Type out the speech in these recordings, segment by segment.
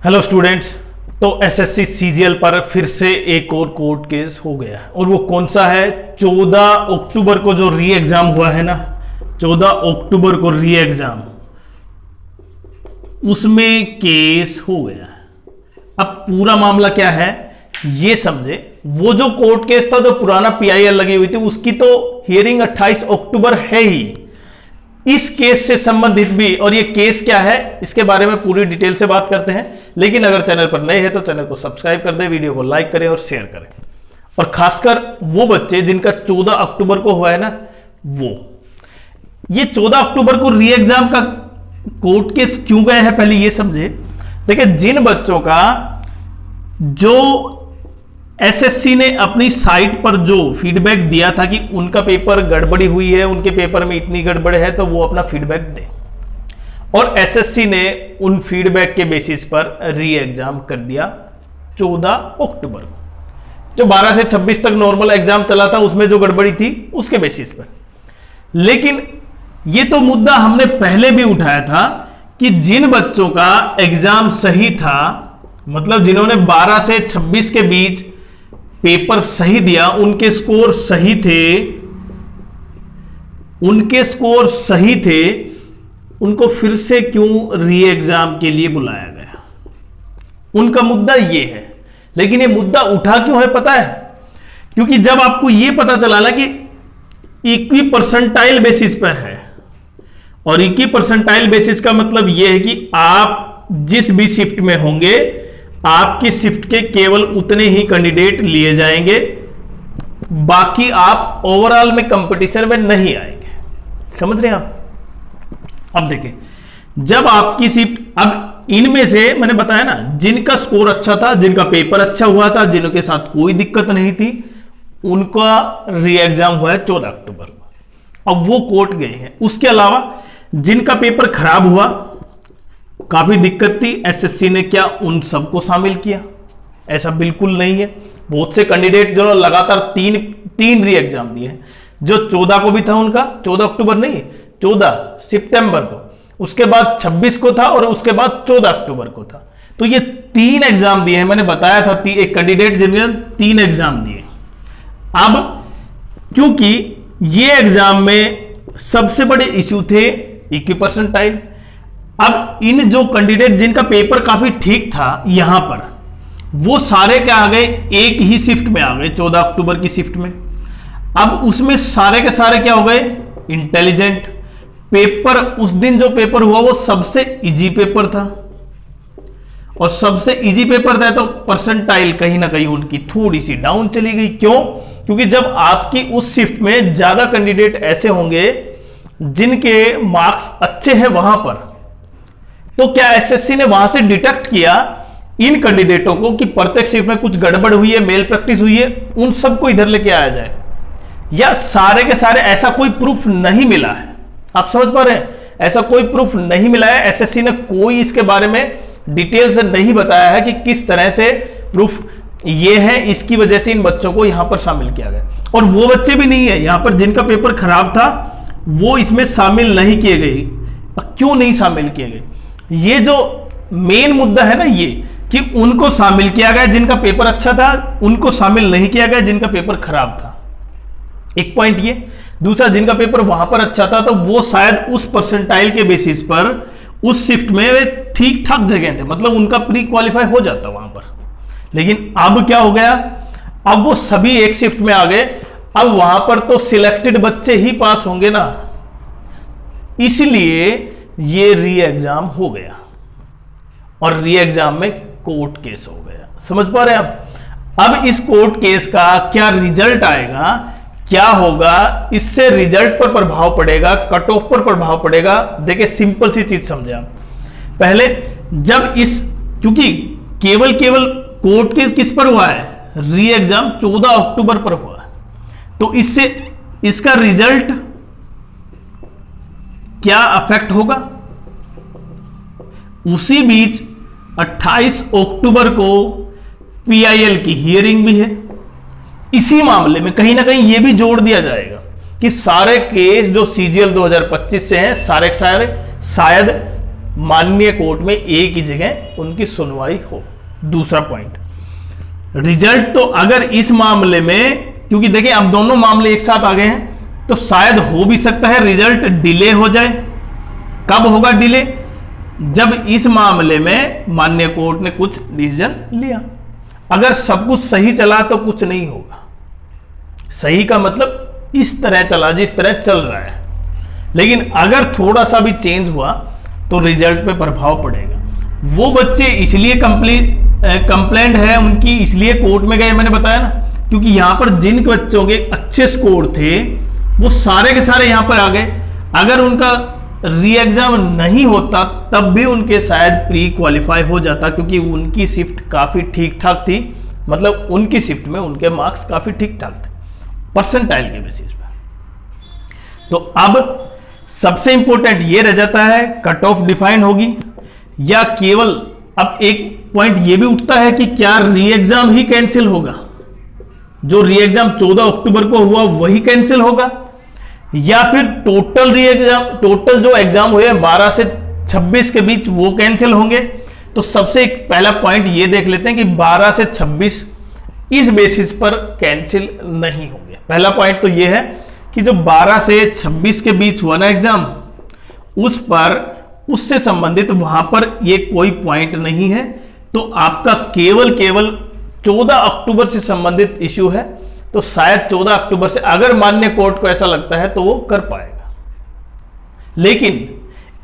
Hello students. तो SSC CGL पर फिर से एक और कोर्ट केस हो गया है और वो कौन सा है? 14 अक्टूबर को जो री एग्जाम हुआ है ना, 14 अक्टूबर को री एग्जाम, उसमें केस हो गया है। अब पूरा मामला क्या है ये समझे। वो जो कोर्ट केस था, जो पुराना पीआईएल लगी हुई थी, उसकी तो हियरिंग 28 अक्टूबर है ही। इस केस से संबंधित भी, और ये केस क्या है इसके बारे में पूरी डिटेल से बात करते हैं। लेकिन अगर चैनल पर नए हैं तो चैनल को सब्सक्राइब कर दें, वीडियो को लाइक करें और शेयर करें। और खासकर वो बच्चे जिनका 14 अक्टूबर को हुआ है ना, वो ये 14 अक्टूबर को री एग्जाम का कोर्ट केस क्यों गया है पहले ये समझे। देखिए, जिन बच्चों का जो एसएससी ने अपनी साइट पर जो फीडबैक दिया था कि उनका पेपर गड़बड़ी हुई है, उनके पेपर में इतनी गड़बड़ है, तो वो अपना फीडबैक दें। और एसएससी ने उन फीडबैक के बेसिस पर री एग्जाम कर दिया 14 अक्टूबर को। जो 12 से 26 तक नॉर्मल एग्जाम चला था उसमें जो गड़बड़ी थी उसके बेसिस पर। लेकिन ये तो मुद्दा हमने पहले भी उठाया था कि जिन बच्चों का एग्जाम सही था, मतलब जिन्होंने 12 से 26 के बीच पेपर सही दिया, उनके स्कोर सही थे, उनको फिर से क्यों री एग्जाम के लिए बुलाया गया? उनका मुद्दा ये है। लेकिन ये मुद्दा उठा क्यों है पता है? क्योंकि जब आपको ये पता चला ना कि इक्वी परसेंटाइल बेसिस पर है, और इक्वी परसेंटाइल बेसिस का मतलब यह है कि आप जिस भी शिफ्ट में होंगे, आपकी शिफ्ट के केवल उतने ही कैंडिडेट लिए जाएंगे, बाकी आप ओवरऑल में कंपटीशन में नहीं आएंगे। समझ रहे हैं आप? अब देखिए, जब आपकी शिफ्ट, अब इनमें से मैंने बताया ना, जिनका स्कोर अच्छा था, जिनका पेपर अच्छा हुआ था, जिनके साथ कोई दिक्कत नहीं थी, उनका री एग्जाम हुआ है 14 अक्टूबर को। अब वो कोर्ट गए हैं। उसके अलावा जिनका पेपर खराब हुआ, काफी दिक्कत थी, एसएससी ने क्या उन सबको शामिल किया? ऐसा बिल्कुल नहीं है। बहुत से कैंडिडेट जो लगातार तीन री एग्जाम दिए हैं, जो 14 को भी था उनका, 14 अक्टूबर नहीं, 14 सितंबर को, उसके बाद 26 को था और उसके बाद 14 अक्टूबर को था। तो ये 3 एग्जाम दिए हैं। मैंने बताया था एक कैंडिडेट जिन्होंने 3 एग्जाम दिए। अब क्योंकि ये एग्जाम में सबसे बड़े इश्यू थे इक्वी परसेंटाइल। अब इन जो कैंडिडेट जिनका पेपर काफी ठीक था यहां पर, वो सारे क्या आ गए? एक ही शिफ्ट में आ गए, 14 अक्टूबर की शिफ्ट में। अब उसमें सारे के सारे क्या हो गए? इंटेलिजेंट। पेपर उस दिन जो पेपर हुआ वो सबसे इजी पेपर था, और सबसे इजी पेपर था तो परसेंटाइल कहीं ना कहीं उनकी थोड़ी सी डाउन चली गई। क्यों? क्योंकि जब आपकी उस शिफ्ट में ज्यादा कैंडिडेट ऐसे होंगे जिनके मार्क्स अच्छे हैं वहां पर, तो क्या एसएससी ने वहां से डिटेक्ट किया इन कैंडिडेटों को कि प्रत्येक शिफ्ट में कुछ गड़बड़ हुई है, मेल प्रैक्टिस हुई है, उन सबको इधर लेके आया जाए? या सारे के सारे ऐसा कोई प्रूफ नहीं मिला है? आप समझ पा रहे हैं? ऐसा कोई प्रूफ नहीं मिला है। एसएससी ने कोई इसके बारे में डिटेल से नहीं बताया है कि किस तरह से प्रूफ ये है, इसकी वजह से इन बच्चों को यहां पर शामिल किया गया। और वो बच्चे भी नहीं है यहां पर जिनका पेपर खराब था, वो इसमें शामिल नहीं किए गए। क्यों नहीं शामिल किए गए? ये जो मेन मुद्दा है ना, ये कि उनको शामिल किया गया जिनका पेपर अच्छा था, उनको शामिल नहीं किया गया जिनका पेपर खराब था। एक पॉइंट ये। दूसरा, जिनका पेपर वहां पर अच्छा था तो वो शायद उस परसेंटाइल के बेसिस पर उस शिफ्ट में ठीक ठाक जगह थे, मतलब उनका प्री क्वालिफाई हो जाता वहां पर। लेकिन अब क्या हो गया? अब वो सभी एक शिफ्ट में आ गए। अब वहां पर तो सिलेक्टेड बच्चे ही पास होंगे ना, इसलिए ये री एग्जाम हो गया, और री एग्जाम में कोर्ट केस हो गया। समझ पा रहे हैं आप? अब इस कोर्ट केस का क्या रिजल्ट आएगा, क्या होगा, इससे रिजल्ट पर प्रभाव पड़ेगा, कट ऑफ पर प्रभाव पड़ेगा। देखिए, सिंपल सी चीज समझे आप। पहले जब क्योंकि केवल कोर्ट केस किस पर हुआ है? री एग्जाम 14 अक्टूबर पर हुआ है, तो इससे इसका रिजल्ट क्या अफेक्ट होगा? उसी बीच 28 अक्टूबर को पीआईएल की हियरिंग भी है। इसी मामले में कहीं ना कहीं यह भी जोड़ दिया जाएगा कि सारे केस जो सीजीएल 2025 से हैं, सारे शायद माननीय कोर्ट में एक ही जगह उनकी सुनवाई हो। दूसरा पॉइंट, रिजल्ट तो अगर इस मामले में, क्योंकि देखिए अब दोनों मामले एक साथ आ गए हैं, तो शायद हो भी सकता है रिजल्ट डिले हो जाए। कब होगा डिले? जब इस मामले में माननीय कोर्ट ने कुछ डिसीजन लिया। अगर सब कुछ सही चला तो कुछ नहीं होगा। सही का मतलब इस तरह चला जिस तरह चल रहा है, लेकिन अगर थोड़ा सा भी चेंज हुआ तो रिजल्ट पे प्रभाव पड़ेगा। वो बच्चे इसलिए कंप्लेंट है उनकी, इसलिए कोर्ट में गए, मैंने बताया ना, क्योंकि यहां पर जिन बच्चों के अच्छे स्कोर थे वो सारे के सारे यहां पर आ गए। अगर उनका री एग्जाम नहीं होता तब भी उनके शायद प्री क्वालिफाई हो जाता, क्योंकि उनकी शिफ्ट काफी ठीक ठाक थी। मतलब उनकी शिफ्ट में उनके मार्क्स काफी ठीक ठाक थे परसेंटाइल के बेसिस पर। तो अब सबसे इंपॉर्टेंट ये रह जाता है, कट ऑफ डिफाइन होगी या केवल, अब एक पॉइंट ये भी उठता है कि क्या री एग्जाम ही कैंसिल होगा? जो री एग्जाम 14 अक्टूबर को हुआ वही कैंसिल होगा, या फिर टोटल जो एग्जाम हुए 12 से 26 के बीच वो कैंसिल होंगे? तो सबसे पहला पॉइंट ये देख लेते हैं कि 12 से 26 इस बेसिस पर कैंसिल नहीं होंगे। पहला पॉइंट तो ये है कि जो 12 से 26 के बीच हुआ ना एग्जाम, उस पर, उससे संबंधित वहां पर ये कोई पॉइंट नहीं है। तो आपका केवल 14 अक्टूबर से संबंधित इश्यू है। तो शायद 14 अक्टूबर से अगर माननीय कोर्ट को ऐसा लगता है तो वो कर पाएगा। लेकिन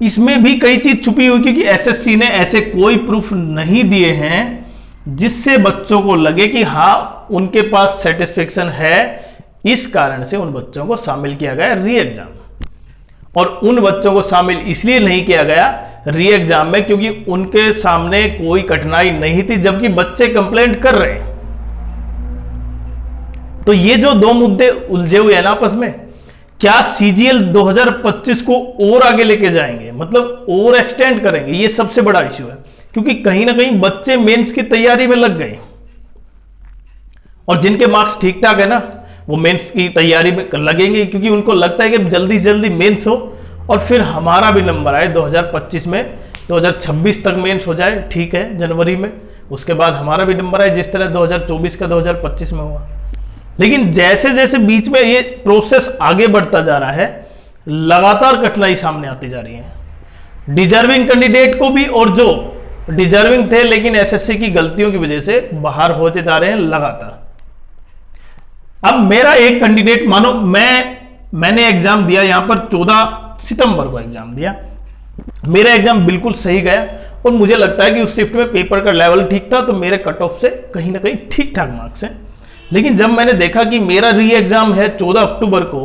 इसमें भी कई चीज छुपी हुई, क्योंकि एसएससी ने ऐसे कोई प्रूफ नहीं दिए हैं जिससे बच्चों को लगे कि हां उनके पास सेटिस्फेक्शन है, इस कारण से उन बच्चों को शामिल किया गया री एग्जाम। और उन बच्चों को शामिल इसलिए नहीं किया गया री एग्जाम में क्योंकि उनके सामने कोई कठिनाई नहीं थी, जबकि बच्चे कंप्लेंट कर रहे हैं। तो ये जो दो मुद्दे उलझे हुए हैं ना आपस में, क्या सीजीएल 2025 को और आगे लेके जाएंगे, मतलब और एक्सटेंड करेंगे? ये सबसे बड़ा इश्यू है, क्योंकि कहीं ना कहीं बच्चे मेंस की तैयारी में लग गए, और जिनके मार्क्स ठीक ठाक है ना, वो मेंस की तैयारी में लगेंगे, क्योंकि उनको लगता है कि जल्दी से जल्दी मेंस हो और फिर हमारा भी नंबर आए 2025 में, 2026 तक मेंस हो जाए, ठीक है, जनवरी में, उसके बाद हमारा भी नंबर आए जिस तरह 2024 का 2025 में हुआ। लेकिन जैसे जैसे बीच में ये प्रोसेस आगे बढ़ता जा रहा है, लगातार कठिनाई सामने आती जा रही है डिजर्विंग कैंडिडेट को भी, और जो डिजर्विंग थे लेकिन एसएससी की गलतियों की वजह से बाहर होते जा रहे हैं लगातार। अब मेरा एक कैंडिडेट, मानो मैंने एग्जाम दिया यहां पर 14 सितंबर को एग्जाम दिया, मेरा एग्जाम बिल्कुल सही गया और मुझे लगता है कि उस शिफ्ट में पेपर का लेवल ठीक था, तो मेरे कट ऑफ से कहीं ना कहीं ठीक ठाक मार्क्स हैं। लेकिन जब मैंने देखा कि मेरा री एग्जाम है 14 अक्टूबर को,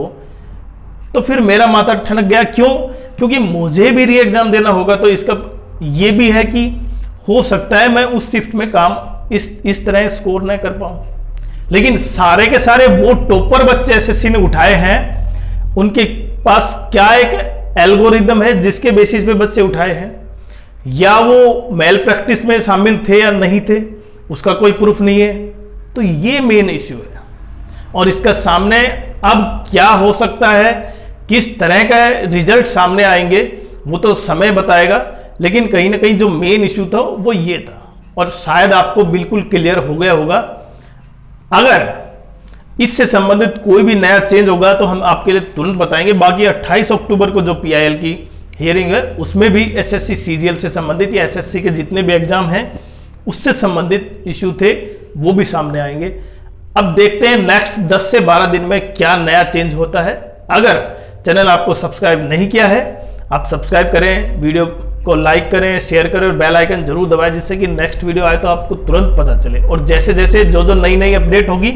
तो फिर मेरा माथा ठनक गया। क्यों? क्योंकि मुझे भी री एग्जाम देना होगा, तो इसका यह भी है कि हो सकता है मैं उस शिफ्ट में काम इस तरह स्कोर न कर पाऊं। लेकिन सारे के सारे वो टॉपर बच्चे एसएससी ने उठाए हैं, उनके पास क्या एक एल्गोरिदम है जिसके बेसिस पे बच्चे उठाए हैं, या वो मेल प्रैक्टिस में शामिल थे या नहीं थे, उसका कोई प्रूफ नहीं है। तो ये मेन इश्यू है, और इसका सामने अब क्या हो सकता है, किस तरह का रिजल्ट सामने आएंगे, वो तो समय बताएगा। लेकिन कहीं ना कहीं जो मेन इश्यू था वो ये था, और शायद आपको बिल्कुल क्लियर हो गया होगा। अगर इससे संबंधित कोई भी नया चेंज होगा तो हम आपके लिए तुरंत बताएंगे। बाकी 28 अक्टूबर को जो पीआईएल की हियरिंग है, उसमें भी एसएससी सीजीएल से संबंधित या एसएससी के जितने भी एग्जाम हैं उससे संबंधित इश्यू थे, वो भी सामने आएंगे। अब देखते हैं नेक्स्ट 10 से 12 दिन में क्या नया चेंज होता है। अगर चैनल आपको सब्सक्राइब नहीं किया है, आप सब्सक्राइब करें, वीडियो को लाइक करें, शेयर करें और बेल आइकन जरूर दबाएं, जिससे कि नेक्स्ट वीडियो आए तो आपको तुरंत पता चले। और जैसे जैसे जो नई अपडेट होगी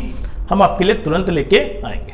हम आपके लिए तुरंत लेके आएंगे।